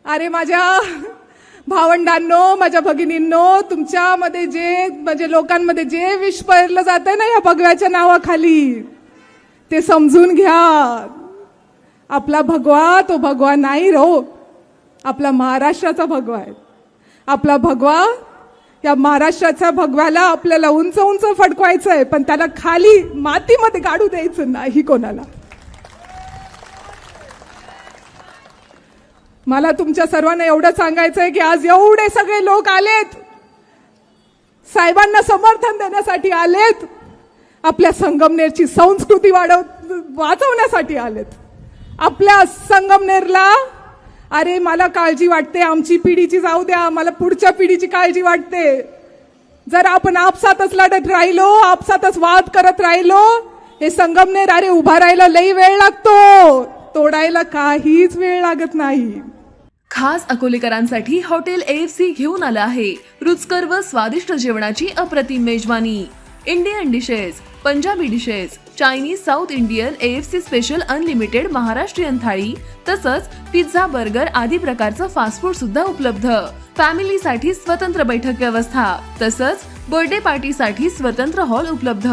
अरे माझ्या भावंडांनो, माझ्या भगिनींनो, तुमच्यामध्ये जे म्हणजे लोकांमध्ये जे विष पेरलं जातंय ना या भगव्याच्या नावाखाली, ते समजून घ्या. आपला भगवा तो भगवा नाही रो, आपला महाराष्ट्राचा भगवा आहे. आपला भगवा, या महाराष्ट्राच्या भगव्याला आपल्याला उंच उंच फडकवायचंय, पण त्याला खाली मातीमध्ये काढू द्यायचं नाही कोणाला. मला तुमच्या सर्वांना एवढं सांगायचंय की आज एवढे सगळे लोक आलेत, साहेबांना समर्थन देण्यासाठी आलेत, आपल्या संगमनेरची संस्कृती वाचवण्यासाठी आलेत. आपल्या संगमनेरला, अरे मला काळजी वाटते, आमची पिढीची जाऊ द्या, मला पुढच्या पिढीची काळजी वाटते. जर आपण आपसातच लढत राहिलो, आपसातच वाद करत राहिलो, हे संगमनेर अरे उभा राहायला लई वेळ लागतो, तोडायला काहीच वेळ लागत नाही. खास अकोलेकरांसाठी हॉटेल AFC घेऊन आलं आहे रुचकर व स्वादिष्ट जेवणाची अप्रतिम मेजवानी. Indian dishes, Punjabi dishes, Chinese, south Indian, AFC special unlimited Maharashtrian थाळी, तसंच पिझ्झा, बर्गर आदी प्रकारचं फास्ट फूड सुद्धा उपलब्ध. फॅमिलीसाठी स्वतंत्र बैठक व्यवस्था, तसंच बर्थडे पार्टीसाठी स्वतंत्र हॉल उपलब्ध.